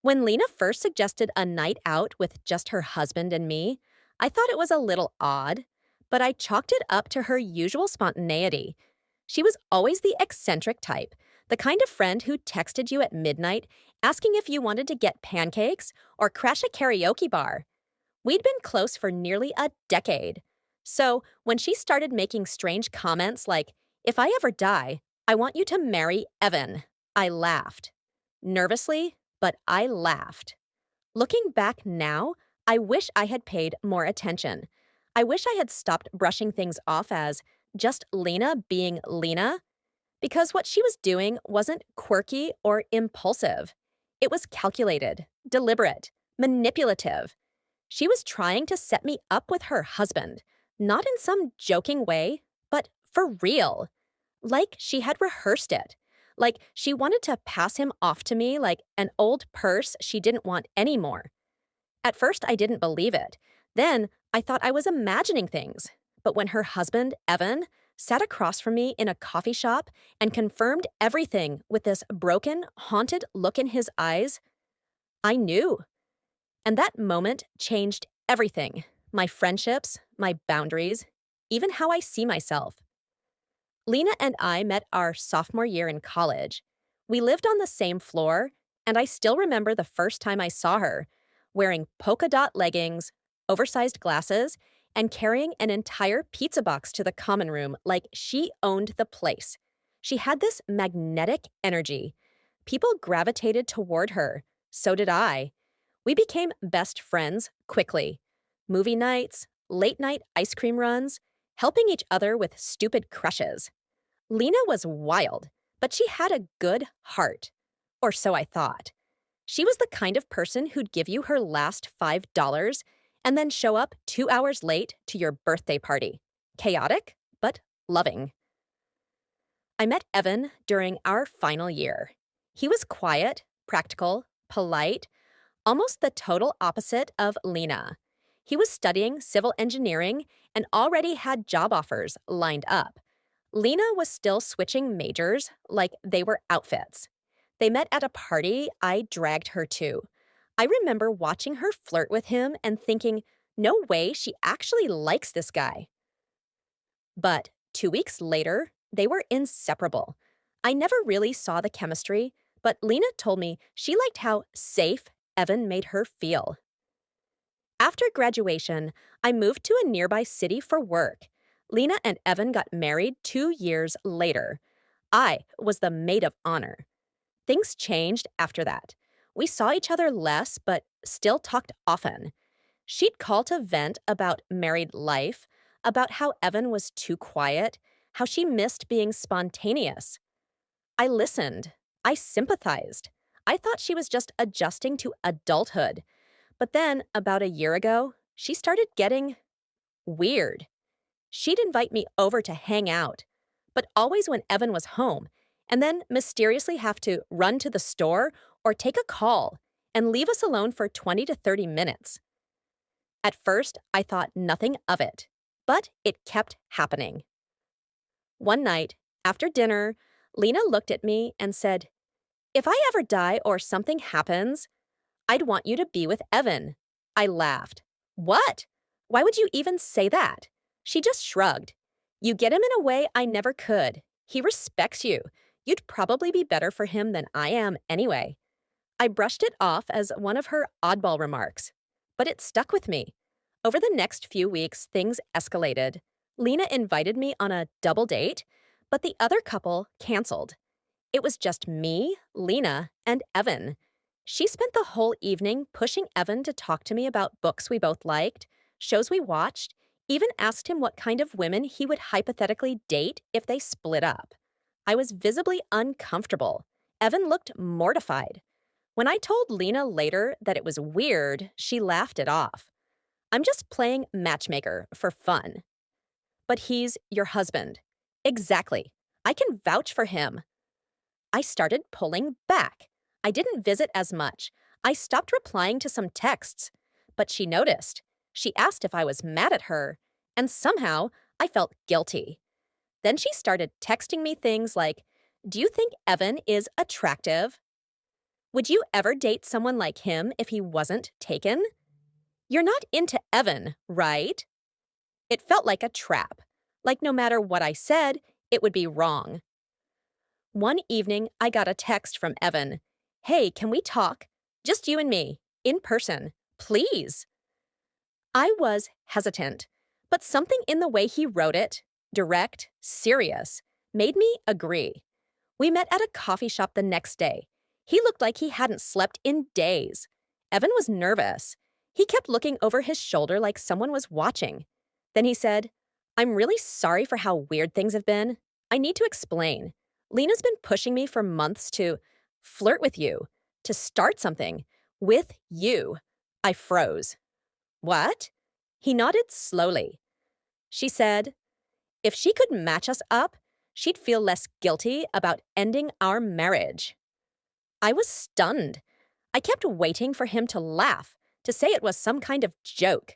When Lena first suggested a night out with just her husband and me, I thought it was a little odd, but I chalked it up to her usual spontaneity. She was always the eccentric type, the kind of friend who texted you at midnight asking if you wanted to get pancakes or crash a karaoke bar. We'd been close for nearly a decade. So when she started making strange comments like, "If I ever die, I want you to marry Evan," I laughed. Nervously, but I laughed. Looking back now, I wish I had paid more attention. I wish I had stopped brushing things off as just Lena being Lena, because what she was doing wasn't quirky or impulsive. It was calculated, deliberate, manipulative. She was trying to set me up with her husband, not in some joking way, but for real. Like she had rehearsed it. Like she wanted to pass him off to me like an old purse she didn't want anymore. At first, I didn't believe it. Then, I thought I was imagining things. But when her husband, Evan, sat across from me in a coffee shop and confirmed everything with this broken, haunted look in his eyes, I knew. And that moment changed everything: my friendships, my boundaries, even how I see myself. Lena and I met our sophomore year in college. We lived on the same floor, and I still remember the first time I saw her, wearing polka dot leggings, oversized glasses, and carrying an entire pizza box to the common room like she owned the place. She had this magnetic energy. People gravitated toward her. So did I. We became best friends quickly. Movie nights, late night ice cream runs, helping each other with stupid crushes. Lena was wild, but she had a good heart. Or so I thought. She was the kind of person who'd give you her last $5 and then show up 2 hours late to your birthday party. Chaotic, but loving. I met Evan during our final year. He was quiet, practical, polite, almost the total opposite of Lena. He was studying civil engineering and already had job offers lined up. Lena was still switching majors like they were outfits. They met at a party I dragged her to. I remember watching her flirt with him and thinking, no way she actually likes this guy. But 2 weeks later, they were inseparable. I never really saw the chemistry, but Lena told me she liked how safe Evan made her feel. After graduation, I moved to a nearby city for work. Lena and Evan got married 2 years later. I was the maid of honor. Things changed after that. We saw each other less, but still talked often. She'd call to vent about married life, about how Evan was too quiet, how she missed being spontaneous. I listened. I sympathized. I thought she was just adjusting to adulthood. But then, about a year ago, she started getting weird. She'd invite me over to hang out, but always when Evan was home, and then mysteriously have to run to the store or take a call and leave us alone for 20 to 30 minutes. At first, I thought nothing of it, but it kept happening. One night, after dinner, Lena looked at me and said, "If I ever die or something happens, I'd want you to be with Evan." I laughed. "What? Why would you even say that?" She just shrugged. "You get him in a way I never could. He respects you. You'd probably be better for him than I am anyway." I brushed it off as one of her oddball remarks, but it stuck with me. Over the next few weeks, things escalated. Lena invited me on a double date, but the other couple canceled. It was just me, Lena, and Evan. She spent the whole evening pushing Evan to talk to me about books we both liked, shows we watched, even asked him what kind of women he would hypothetically date if they split up. I was visibly uncomfortable. Evan looked mortified. When I told Lena later that it was weird, she laughed it off. "I'm just playing matchmaker for fun." "But he's your husband." "Exactly. I can vouch for him." I started pulling back. I didn't visit as much. I stopped replying to some texts. But she noticed. She asked if I was mad at her, and somehow I felt guilty. Then she started texting me things like, "Do you think Evan is attractive?" Would you ever date someone like him if he wasn't taken? You're not into Evan, right? It felt like a trap. Like no matter what I said, it would be wrong. One evening, I got a text from Evan. Hey, can we talk? Just you and me, in person, please. I was hesitant, but something in the way he wrote it, direct, serious, made me agree. We met at a coffee shop the next day. He looked like he hadn't slept in days. Evan was nervous. He kept looking over his shoulder like someone was watching. Then he said, I'm really sorry for how weird things have been. I need to explain. Lena's been pushing me for months to flirt with you, to start something with you. I froze. What? He nodded slowly. She said, if she could match us up, she'd feel less guilty about ending our marriage. I was stunned. I kept waiting for him to laugh, to say it was some kind of joke.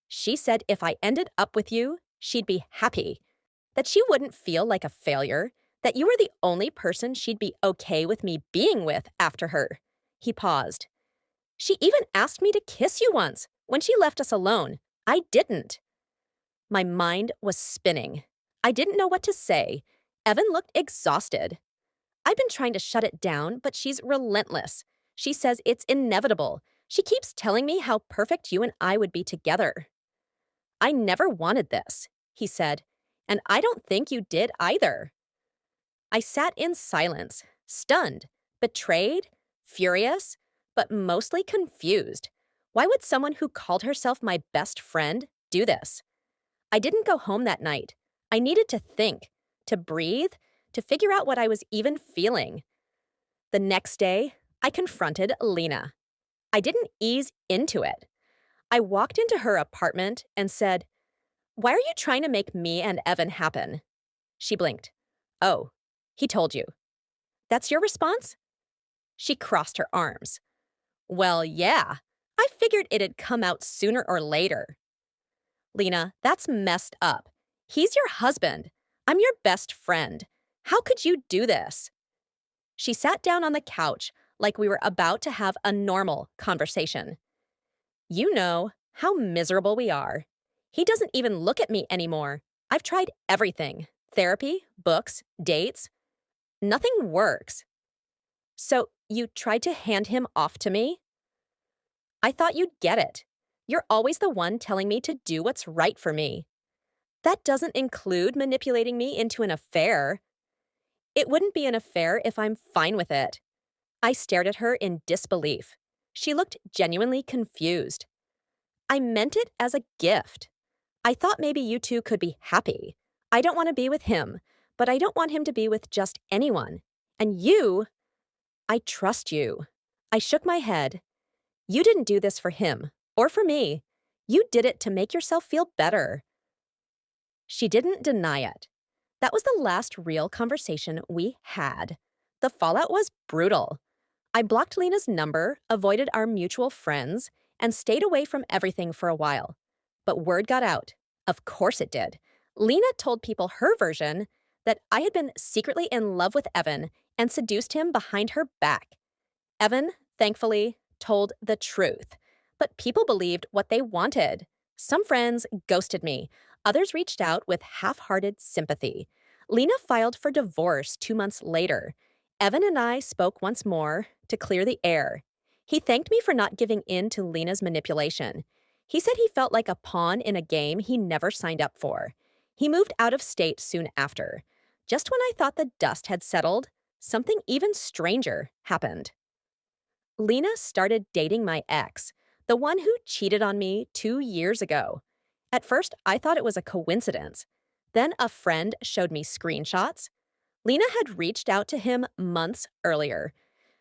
She said if I ended up with you, she'd be happy, that she wouldn't feel like a failure, that you were the only person she'd be okay with me being with after her. He paused. She even asked me to kiss you once when she left us alone. I didn't. My mind was spinning. I didn't know what to say. Evan looked exhausted. I've been trying to shut it down, but she's relentless. She says it's inevitable. She keeps telling me how perfect you and I would be together. I never wanted this, he said, and I don't think you did either. I sat in silence, stunned, betrayed, furious, but mostly confused. Why would someone who called herself my best friend do this? I didn't go home that night. I needed to think, to breathe, to figure out what I was even feeling. The next day, I confronted Lena. I didn't ease into it. I walked into her apartment and said, why are you trying to make me and Evan happen? She blinked. Oh, he told you. That's your response? She crossed her arms. Well, yeah. I figured it'd come out sooner or later. Lena, that's messed up. He's your husband. I'm your best friend. How could you do this? She sat down on the couch like we were about to have a normal conversation. You know how miserable we are. He doesn't even look at me anymore. I've tried everything. Therapy, books, dates. Nothing works. So you tried to hand him off to me? I thought you'd get it. You're always the one telling me to do what's right for me. That doesn't include manipulating me into an affair. It wouldn't be an affair if I'm fine with it. I stared at her in disbelief. She looked genuinely confused. I meant it as a gift. I thought maybe you two could be happy. I don't want to be with him, but I don't want him to be with just anyone. And you, I trust you. I shook my head. You didn't do this for him, or for me. You did it to make yourself feel better. She didn't deny it. That was the last real conversation we had. The fallout was brutal. I blocked Lena's number, avoided our mutual friends, and stayed away from everything for a while. But word got out. Of course it did. Lena told people her version, that I had been secretly in love with Evan and seduced him behind her back. Evan, thankfully, told the truth. But people believed what they wanted. Some friends ghosted me. Others reached out with half-hearted sympathy. Lena filed for divorce 2 months later. Evan and I spoke once more to clear the air. He thanked me for not giving in to Lena's manipulation. He said he felt like a pawn in a game he never signed up for. He moved out of state soon after. Just when I thought the dust had settled, something even stranger happened. Lena started dating my ex, the one who cheated on me 2 years ago. At first, I thought it was a coincidence. Then a friend showed me screenshots. Lena had reached out to him months earlier.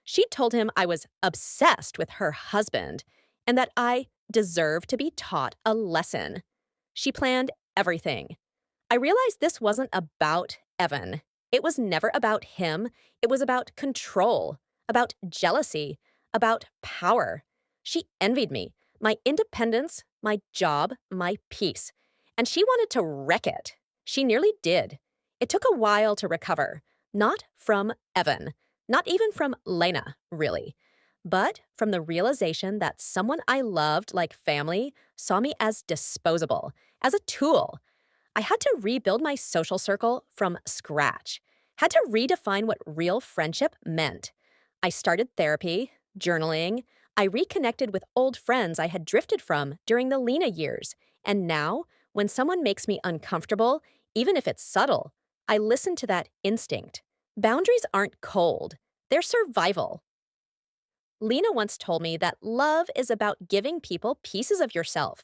She told him I was obsessed with her husband and that I deserved to be taught a lesson. She planned everything. I realized this wasn't about Evan. It was never about him. It was about control, about jealousy, about power. She envied me, my independence, my job, my peace. And she wanted to wreck it. She nearly did. It took a while to recover. Not from Evan. Not even from Lena, really, but from the realization that someone I loved like family saw me as disposable, as a tool. I had to rebuild my social circle from scratch, had to redefine what real friendship meant. I started therapy, journaling. I reconnected with old friends I had drifted from during the Lena years. And now, when someone makes me uncomfortable, even if it's subtle, I listen to that instinct. Boundaries aren't cold, they're survival. Lena once told me that love is about giving people pieces of yourself.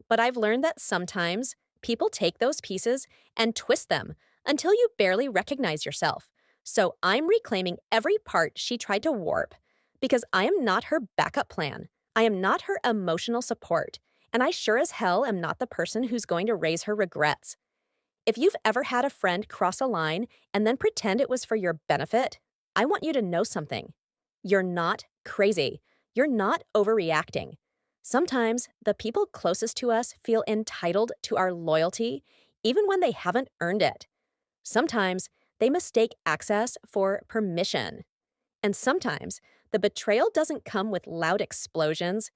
But I've learned that sometimes people take those pieces and twist them until you barely recognize yourself. So I'm reclaiming every part she tried to warp because I am not her backup plan. I am not her emotional support. And I sure as hell am not the person who's going to raise her regrets. If you've ever had a friend cross a line and then pretend it was for your benefit, I want you to know something. You're not crazy. You're not overreacting. Sometimes the people closest to us feel entitled to our loyalty even when they haven't earned it. Sometimes they mistake access for permission. And sometimes the betrayal doesn't come with loud explosions,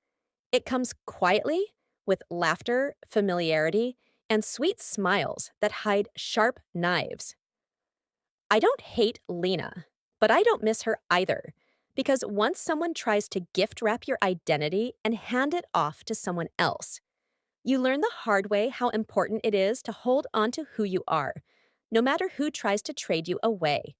it comes quietly with laughter, familiarity, and sweet smiles that hide sharp knives. I don't hate Lena, but I don't miss her either. Because once someone tries to gift wrap your identity and hand it off to someone else, you learn the hard way how important it is to hold on to who you are, no matter who tries to trade you away.